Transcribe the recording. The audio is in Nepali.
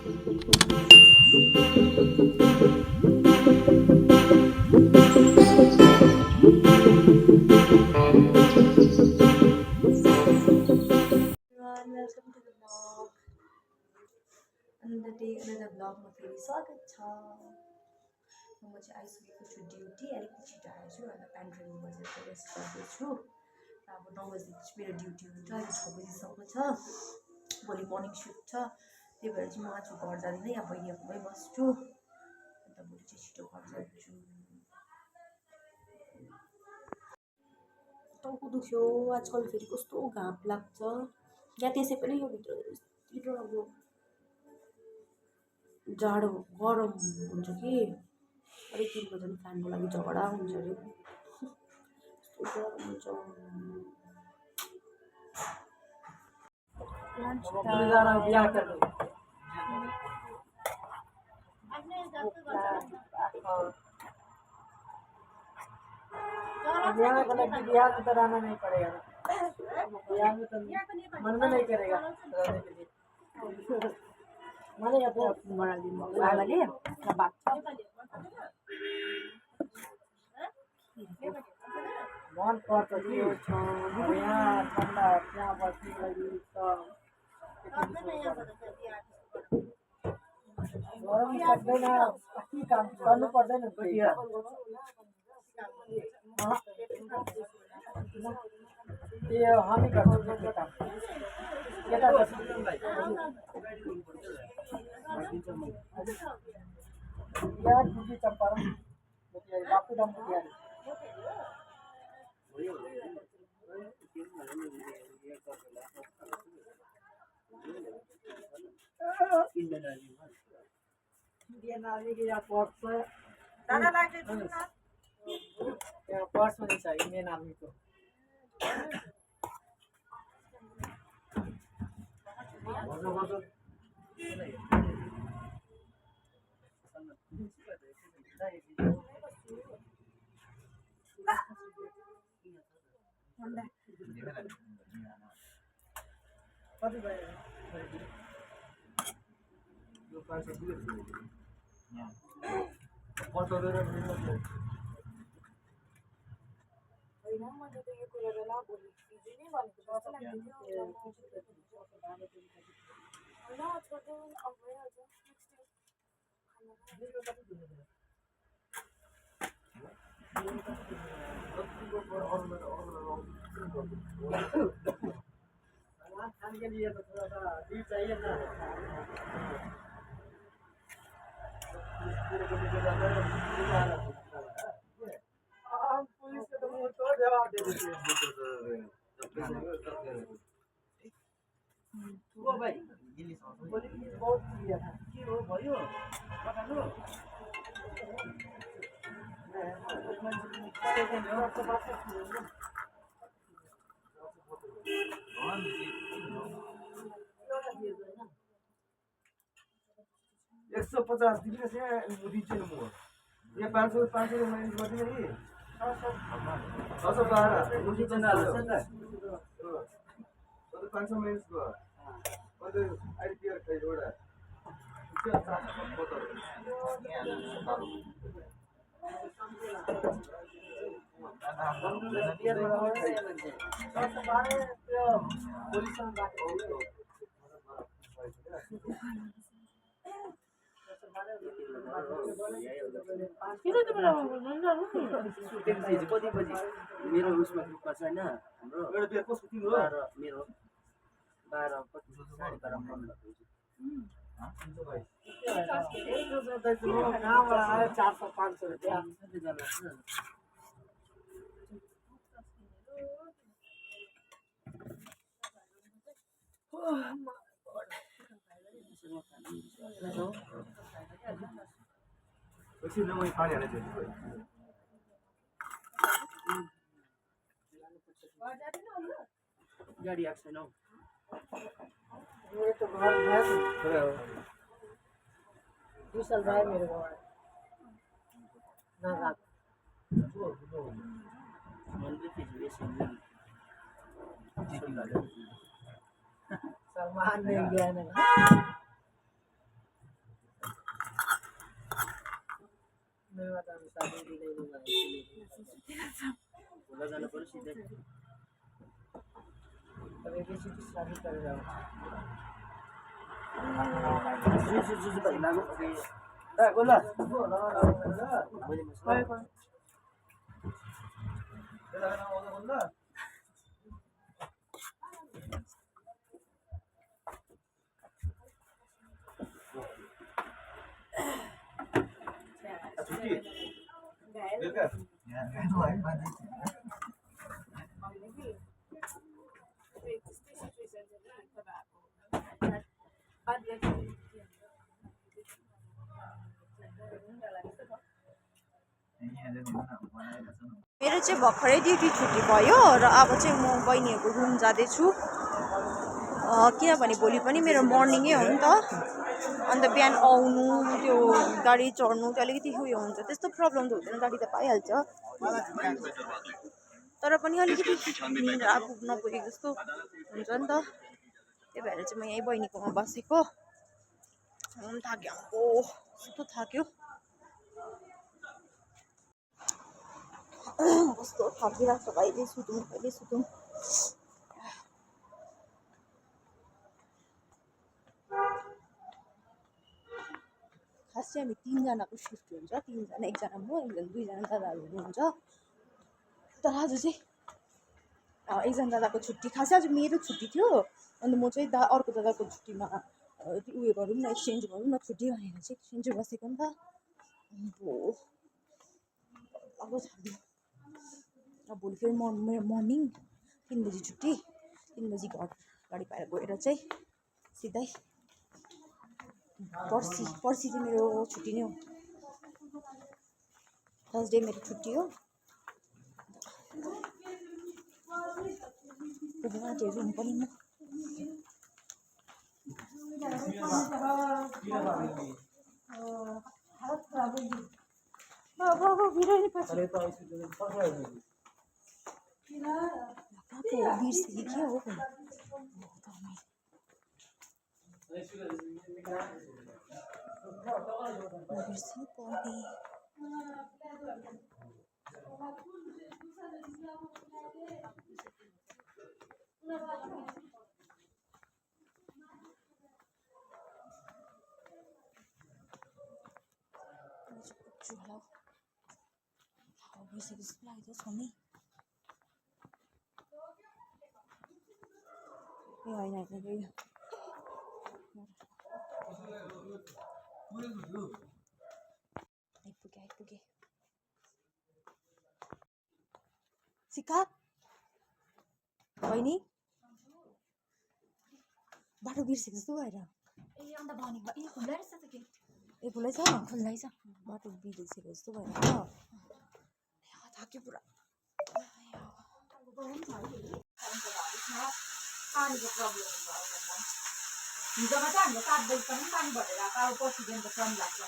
Everyone, welcome to the vlog. Another vlogमा फेरि स्वागत छ। म चाहिँ आइसकेको छु ड्युटी, अलिकति छिटो आएछु अन्त प्यान्ट ट्रेनिङ बसेर रेस्ट गर्दैछु। र अब 9 बजीदेखि मेरो ड्युटी हुन्छ, अहिले 6 बजीसम्म छ। भोलि मर्निङ सिफ्ट छ, त्यही भएर चाहिँ म आज घर जाँदिनँ, यहाँ बहिनीहरूमै बस्छु। अन्त भोलि चाहिँ छिटो घर जान्छु। टाउको दुख्यो आजकल, फेरि कस्तो घाम लाग्छ। या त्यसै पनि यो भित्र यत्रो अब जाडो गरम हुन्छ कि अलिक दिनको झन् फ्यानको लागि झगडा हुन्छ अरे। कस्तो गरम हुन्छ। बिहार का लड़की बिहार में तो रहना नहीं पड़ेगा ना, बिहार में तो मन में नहीं करेगा रहने के लिए। माने अब बाबाले बात छ मन पर्छ कि यहाँ ठन्डा त्यहाँ बस्ने लागि त गरम सक्दैन, के काम गर्नु पर्दैन ये हामी गर्छौँ त्यो काम केटा गर्छौँ यार बुद्धि चम्पारण बापू धाम बिहार इंडियन आर्मी के यहाँ पर्स पर्स में छ इंडियन आर्मी को कति भयो यो 500 दियो होइन मैले त यो कुरा बेला भोलि हिजो नै भनेको जस्तो लाग्थ्यो होइन छोड्दै अब भइहाल्छ खाने के लिए तो थोड़ा सा डी चाहिए ना पुलिस को तो जवाब दे देते वो भाई पुलिस बहुत किया था के हो भयो पठानु एक 150 दिन से रिचेन मो ये 500 माइनस गर्दिन नि 612 मुझे चंदा हाल्छ नि त 500 माइनस भयो अन्त आइपिआर खै एउटा के छ फोटो कति बजी मेरो उसमा ग्रुपमा छ हैन हाम्रो एउटा कसको तिम्रो मेरो 12 25 12:30 कहाँबाट आयो 400-500 रुपियाँ एकछिन न मैले पानी हालेको छु गाडी आएको छैन हौ ये तो घर है 2 साल रहा मेरे को ना रात सलमान नहीं गया ना शादी दिलाइदिनु भयो भोला जानु पर्यो सिधै अब एकैचोटि शादी गरेर आउँछ जुजु भाइ लाग्यो ए गोला मैले मसला छुट्टी बेलुका मेरो चाहिँ भर्खरै ड्युटी छुट्टी भयो र अब चाहिँ म बहिनीहरूको रुम जाँदैछु किनभने भोलि पनि मेरो मर्निङै हो नि त अन्त बिहान आउनु त्यो गाडी चढ्नु त्यो अलिकति उयो हुन्छ त्यस्तो प्रब्लम त हुँदैन गाडी त पाइहाल्छ तर पनि अलिकति निन्द्रा पुग्न पुगेको जस्तो हुन्छ नि त त्यही भएर चाहिँ म यहीँ बहिनीकोमा बसेको थाक्यो कस्तो थाक्यो कस्तो थाकिरहेको छ कहिले सुतौँ कहिले सुतौँ खास चाहिँ हामी 3 जनाको सिफ्ट हुन्छ 3 जना एकजना म एकजना 2 जना दादाहरू हुनुहुन्छ तर आज चाहिँ एकजना दादाको छुट्टी खासै आज मेरो छुट्टी थियो अन्त म चाहिँ अर्को दादाको छुट्टीमा उयो गरौँ न एक्सचेन्ज गरौँ न छुट्टी भनेर चाहिँ एक्सचेन्ज बसेको नि त अब थाल्यो अब भोलि फेरि मेरो मर्निङ 3 बजी छुट्टी 3 बजी घर गाडी पाएर गएर चाहिँ सिधै पर्सि चाहिँ मेरो छुट्टी नै हो थर्सडे मेरो छुट्टी हो रुम पनि म बिर्सेँ के हो बिर्सेँ पर्ने बिर्सेको जस्तो लाग्यो छोड्ने ए होइन आइपुगे सिका बहिनी बाटो बिर्सेको जस्तो भएर अन्त भनेको ए खुल्ला रहेछ त गेट ए खुल्लै छ बाटो बिर्सेको जस्तो भएर थाक्यो पुरा पानीको प्रब्लम हिजोमा चाहिँ हाम्रो 7 बजीसम्म पानी भरेर आएको अब पर्सिदेखि त कम लाग्छ